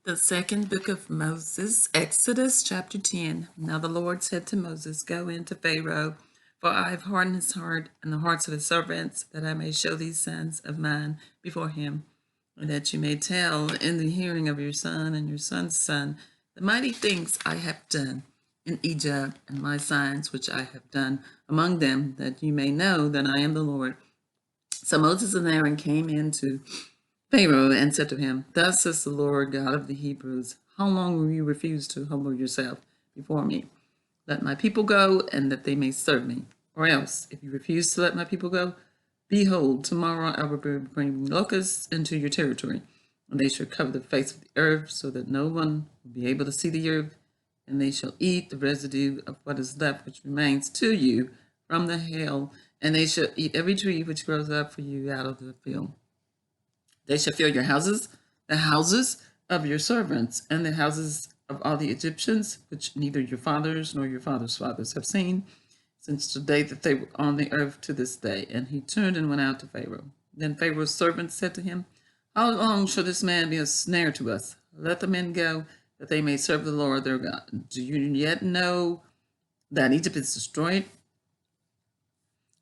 The second book of Moses, Exodus chapter 10. Now the Lord said to Moses, Go in to Pharaoh, for I have hardened his heart and the hearts of his servants, that I may show these sons of mine before him, and that you may tell in the hearing of your son and your son's son the mighty things I have done in Egypt, and my signs which I have done among them, that you may know that I am the Lord. So Moses and Aaron came in to Pharaoh and said to him, Thus says the Lord God of the Hebrews, how long will you refuse to humble yourself before me? Let my people go, and that they may serve me. Or else, if you refuse to let my people go, behold, tomorrow I will bring locusts into your territory, and they shall cover the face of the earth, so that no one will be able to see the earth, and they shall eat the residue of what is left which remains to you from the hail, and they shall eat every tree which grows up for you out of the field. They shall fill your houses, the houses of your servants, and the houses of all the Egyptians, which neither your fathers nor your fathers' fathers have seen, since the day that they were on the earth to this day. And he turned and went out to Pharaoh. Then Pharaoh's servants said to him, How long shall this man be a snare to us? Let the men go, that they may serve the Lord their God. Do you yet know that Egypt is destroyed?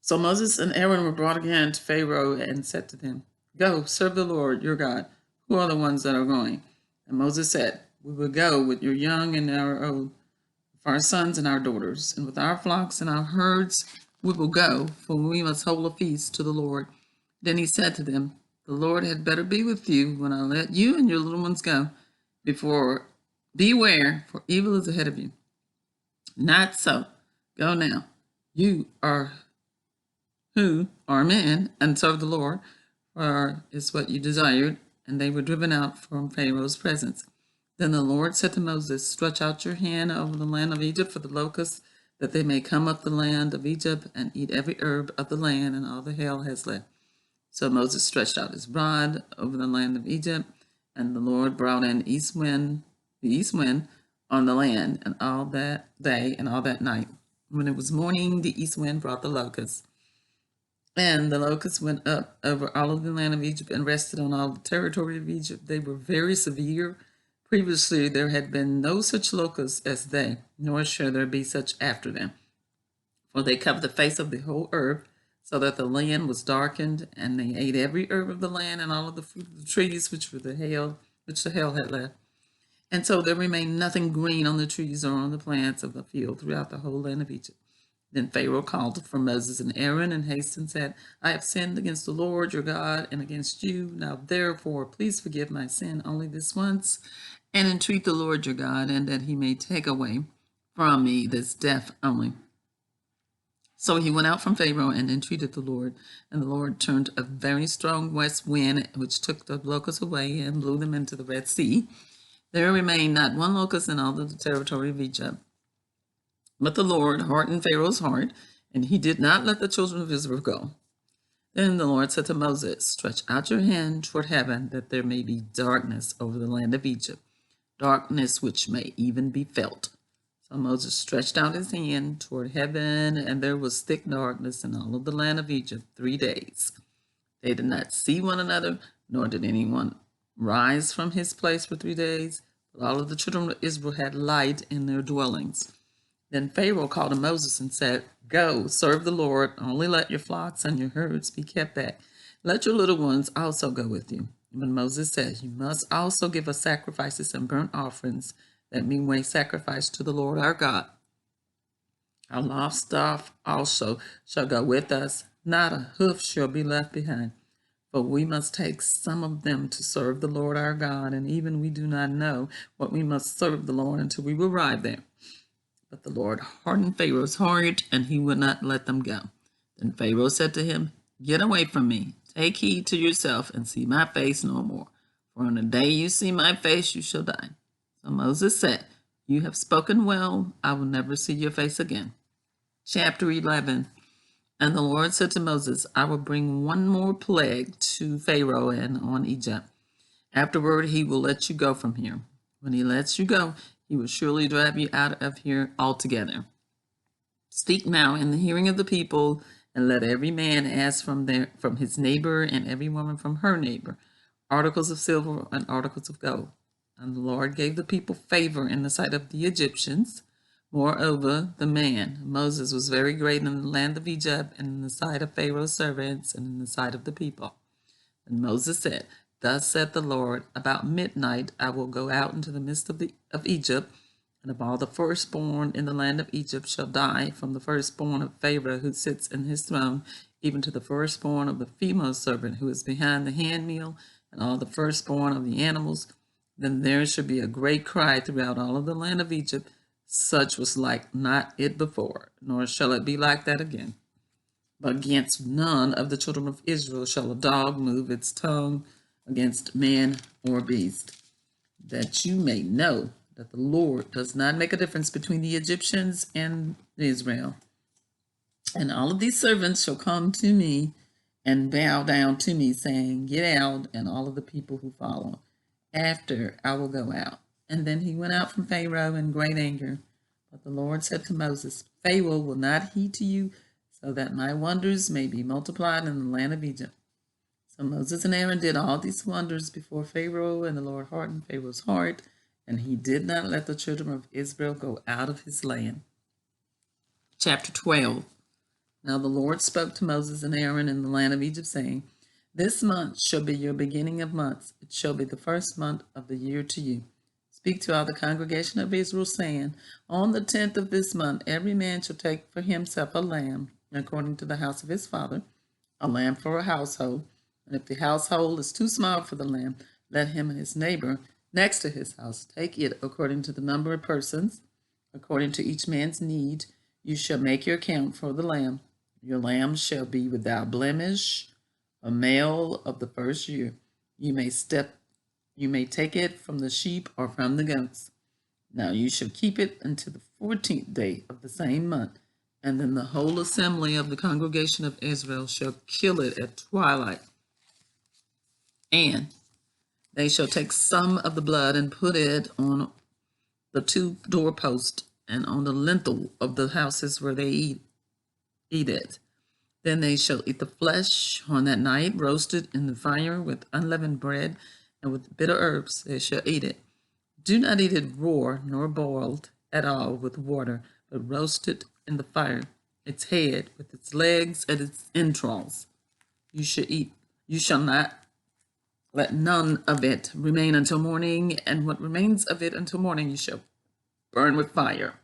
So Moses and Aaron were brought again to Pharaoh and said to them, Go, serve the Lord your God. Who are the ones that are going? And Moses said, We will go with your young and our old, with our sons and our daughters, and with our flocks and our herds we will go, for we must hold a feast to the Lord. Then he said to them, The Lord had better be with you when I let you and your little ones go. Beware, for evil is ahead of you. Not so. Go now. You are who are men, and serve the Lord, for is what you desired. And they were driven out from Pharaoh's presence. Then the Lord said to Moses, Stretch out your hand over the land of Egypt for the locusts, that they may come up the land of Egypt and eat every herb of the land, and all the hail has left. So Moses stretched out his rod over the land of Egypt, and the Lord brought in the east wind on the land, and all that day and all that night. When it was morning, the east wind brought the locusts. And the locusts went up over all of the land of Egypt and rested on all the territory of Egypt. They were very severe. Previously, there had been no such locusts as they, nor shall there be such after them. For they covered the face of the whole earth, so that the land was darkened, and they ate every herb of the land and all of the fruit of the trees which the hail had left. And so there remained nothing green on the trees or on the plants of the field throughout the whole land of Egypt. Then Pharaoh called for Moses and Aaron and hastened and said, I have sinned against the Lord your God and against you. Now therefore, please forgive my sin only this once, and entreat the Lord your God, and that he may take away from me this death only. So he went out from Pharaoh and entreated the Lord, and the Lord turned a very strong west wind, which took the locusts away and blew them into the Red Sea. There remained not one locust in all of the territory of Egypt. But the Lord hardened Pharaoh's heart, and he did not let the children of Israel go. Then the Lord said to Moses, Stretch out your hand toward heaven, that there may be darkness over the land of Egypt, darkness which may even be felt. So Moses stretched out his hand toward heaven, and there was thick darkness in all of the land of Egypt 3 days. They did not see one another, nor did anyone rise from his place for 3 days, but all of the children of Israel had light in their dwellings. Then Pharaoh called to Moses and said, Go, serve the Lord, only let your flocks and your herds be kept back. Let your little ones also go with you. But Moses said, You must also give us sacrifices and burnt offerings, that we may sacrifice to the Lord our God. Our livestock also shall go with us, not a hoof shall be left behind. For we must take some of them to serve the Lord our God, and even we do not know what we must serve the Lord until we arrive there. But the Lord hardened Pharaoh's heart, and he would not let them go. Then Pharaoh said to him, Get away from me, take heed to yourself, and see my face no more. For on the day you see my face, you shall die. So Moses said, You have spoken well, I will never see your face again. Chapter 11. And the Lord said to Moses, I will bring one more plague to Pharaoh and on Egypt. Afterward, he will let you go from here. When he lets you go, he will surely drive you out of here altogether. Speak now in the hearing of the people, and let every man ask from his neighbor and every woman from her neighbor articles of silver and articles of gold. And the Lord gave the people favor in the sight of the Egyptians. Moreover, the man, Moses, was very great in the land of Egypt, and in the sight of Pharaoh's servants, and in the sight of the people. And Moses said, Thus saith the Lord, about midnight I will go out into the midst of Egypt, and of all the firstborn in the land of Egypt shall die, from the firstborn of Pharaoh who sits in his throne, even to the firstborn of the female servant who is behind the handmill, and all the firstborn of the animals. Then there shall be a great cry throughout all of the land of Egypt, such was like not it before, nor shall it be like that again. But against none of the children of Israel shall a dog move its tongue against man or beast, that you may know that the Lord does not make a difference between the Egyptians and Israel. And all of these servants shall come to me and bow down to me, saying, Get out, and all of the people who follow. After I will go out. And then he went out from Pharaoh in great anger. But the Lord said to Moses, Pharaoh will not heed to you, so that my wonders may be multiplied in the land of Egypt. So Moses and Aaron did all these wonders before Pharaoh, and the Lord hardened Pharaoh's heart, and he did not let the children of Israel go out of his land. Chapter 12. Now the Lord spoke to Moses and Aaron in the land of Egypt, saying, This month shall be your beginning of months. It shall be the first month of the year to you. Speak to all the congregation of Israel, saying, On the 10th of this month every man shall take for himself a lamb, according to the house of his father, a lamb for a household. And if the household is too small for the lamb, let him and his neighbor next to his house take it according to the number of persons, according to each man's need. You shall make your count for the lamb. Your lamb shall be without blemish, a male of the first year. You may take it from the sheep or from the goats. Now you shall keep it until the 14th day of the same month, and then the whole assembly of the congregation of Israel shall kill it at twilight. And they shall take some of the blood and put it on the two doorposts and on the lintel of the houses where they eat it. Then they shall eat the flesh on that night, roasted in the fire with unleavened bread, and with bitter herbs they shall eat it. Do not eat it raw, nor boiled at all with water, but roast it in the fire, its head with its legs and its entrails. You shall not let none of it remain until morning, and what remains of it until morning you shall burn with fire.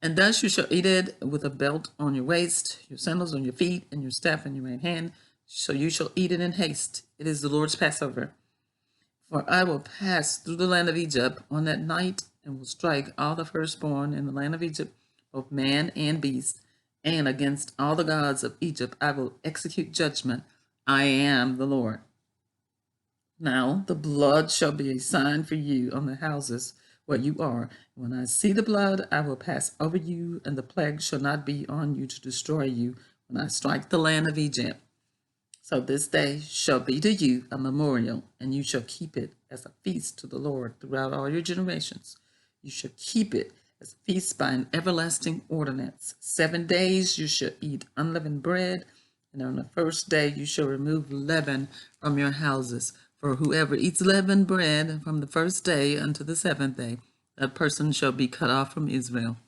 And thus you shall eat it with a belt on your waist, your sandals on your feet, and your staff in your right hand. So you shall eat it in haste. It is the Lord's Passover. For I will pass through the land of Egypt on that night, and will strike all the firstborn in the land of Egypt, both man and beast. And against all the gods of Egypt I will execute judgment. I am the Lord. Now the blood shall be a sign for you on the houses where you are. When I see the blood, I will pass over you, and the plague shall not be on you to destroy you when I strike the land of Egypt. So this day shall be to you a memorial, and you shall keep it as a feast to the Lord throughout all your generations. You shall keep it as a feast by an everlasting ordinance. 7 days you shall eat unleavened bread, and on the first day you shall remove leaven from your houses. For whoever eats leavened bread from the first day unto the 7th day, that person shall be cut off from Israel.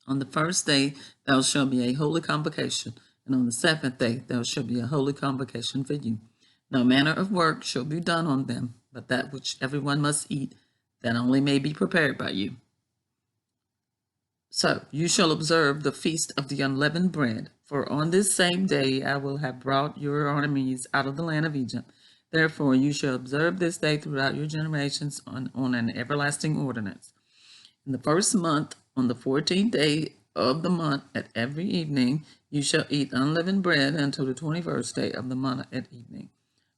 On the first day thou shalt be a holy convocation, and on the 7th day there shall be a holy convocation for you. No manner of work shall be done on them, but that which everyone must eat, that only may be prepared by you. So you shall observe the feast of the unleavened bread, for on this same day I will have brought your enemies out of the land of Egypt. Therefore you shall observe this day throughout your generations on an everlasting ordinance. In the first month, on the 14th day of the month at every evening, you shall eat unleavened bread until the 21st day of the month at evening.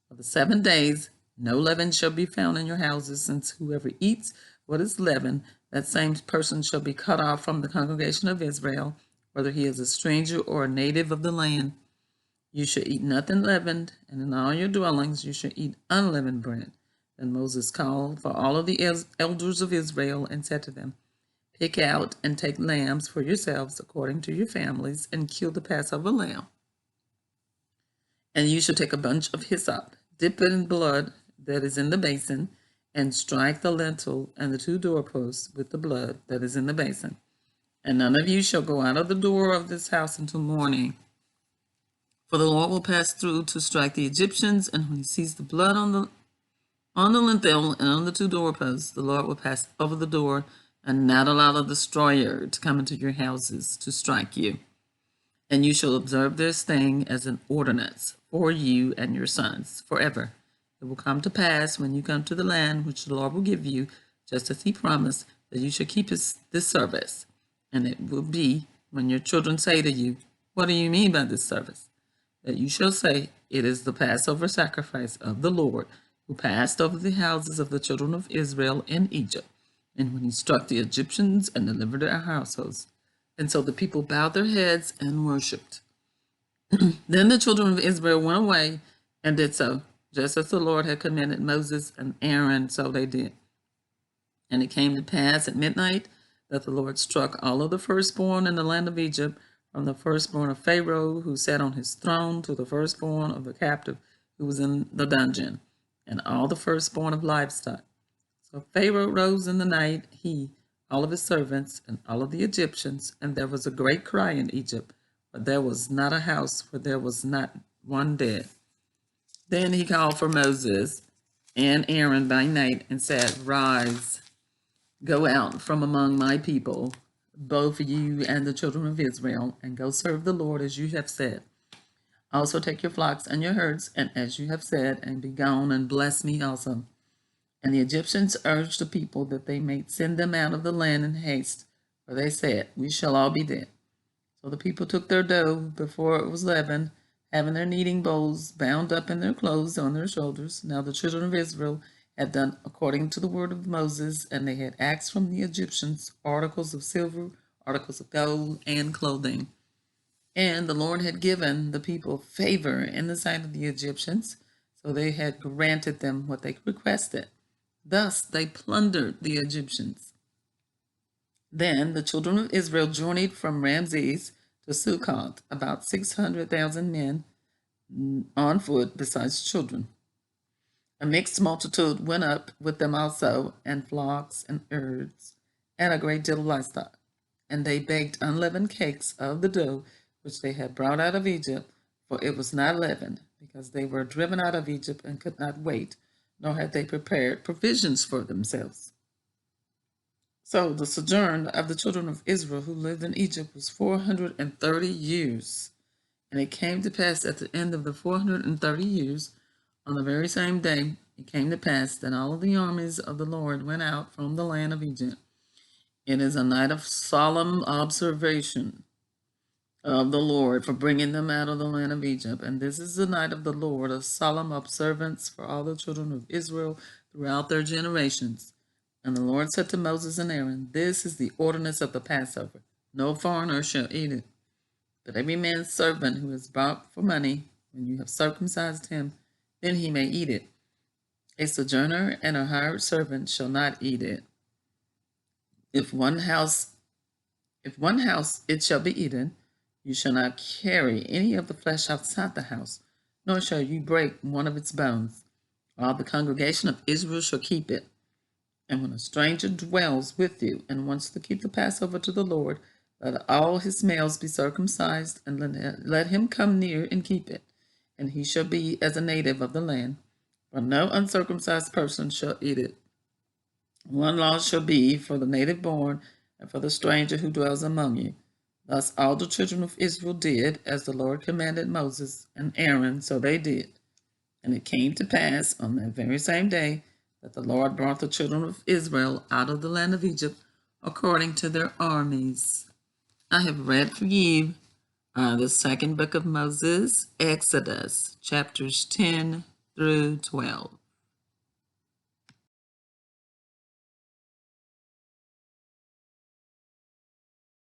For the 7 days, no leaven shall be found in your houses, since whoever eats what is leavened, that same person shall be cut off from the congregation of Israel, whether he is a stranger or a native of the land. You shall eat nothing leavened, and in all your dwellings you shall eat unleavened bread. Then Moses called for all of the elders of Israel and said to them, Pick out and take lambs for yourselves according to your families, and kill the Passover lamb. And you shall take a bunch of hyssop, dip it in blood that is in the basin, and strike the lintel and the 2 doorposts with the blood that is in the basin. And none of you shall go out of the door of this house until morning. For the Lord will pass through to strike the Egyptians, and when he sees the blood on the lintel and on the 2 doorposts, the Lord will pass over the door and not allow the destroyer to come into your houses to strike you. And you shall observe this thing as an ordinance for you and your sons forever. It will come to pass when you come to the land which the Lord will give you, just as he promised, that you shall keep this service. And it will be when your children say to you, "What do you mean by this service?" that you shall say, "It is the Passover sacrifice of the Lord, who passed over the houses of the children of Israel in Egypt, and when he struck the Egyptians and delivered their households." And so the people bowed their heads and worshipped. Then the children of Israel went away and did so, just as the Lord had commanded Moses and Aaron, so they did. And it came to pass at midnight that the Lord struck all of the firstborn in the land of Egypt, from the firstborn of Pharaoh, who sat on his throne, to the firstborn of the captive who was in the dungeon, and all the firstborn of livestock. So Pharaoh rose in the night, he, all of his servants, and all of the Egyptians, and there was a great cry in Egypt, for there was not a house where there was not one dead. Then he called for Moses and Aaron by night and said, "Rise, go out from among my people, both you and the children of Israel, and go serve the Lord as you have said. Also take your flocks and your herds, and as you have said, and be gone and bless me also." And the Egyptians urged the people that they might send them out of the land in haste, for they said, "We shall all be dead." So the people took their dough before it was leavened, having their kneading bowls bound up in their clothes on their shoulders. Now the children of Israel had done according to the word of Moses, and they had asked from the Egyptians articles of silver, articles of gold, and clothing. And the Lord had given the people favor in the sight of the Egyptians, so they had granted them what they requested. Thus they plundered the Egyptians. Then the children of Israel journeyed from Ramses to Succoth, about 600,000 men on foot, besides children. A mixed multitude went up with them also, and flocks and herds, and a great deal of livestock. And they baked unleavened cakes of the dough which they had brought out of Egypt, for it was not leavened, because they were driven out of Egypt and could not wait, nor had they prepared provisions for themselves. So the sojourn of the children of Israel who lived in Egypt was 430 years. And it came to pass at the end of the 430 years, on the very same day, it came to pass that all of the armies of the Lord went out from the land of Egypt. It is a night of solemn observation of the Lord for bringing them out of the land of Egypt. And this is the night of the Lord, a solemn observance for all the children of Israel throughout their generations. And the Lord said to Moses and Aaron, "This is the ordinance of the Passover. No foreigner shall eat it. But every man's servant who is bought for money, when you have circumcised him, then he may eat it. A sojourner and a hired servant shall not eat it. If one house it shall be eaten, you shall not carry any of the flesh outside the house, nor shall you break one of its bones. All the congregation of Israel shall keep it. And when a stranger dwells with you and wants to keep the Passover to the Lord, let all his males be circumcised, and let him come near and keep it. And he shall be as a native of the land, for no uncircumcised person shall eat it. One law shall be for the native born and for the stranger who dwells among you. Thus all the children of Israel did as the Lord commanded Moses and Aaron, so they did. And it came to pass on that very same day that the Lord brought the children of Israel out of the land of Egypt according to their armies. I have read for you the second book of Moses, Exodus, chapters 10 through 12.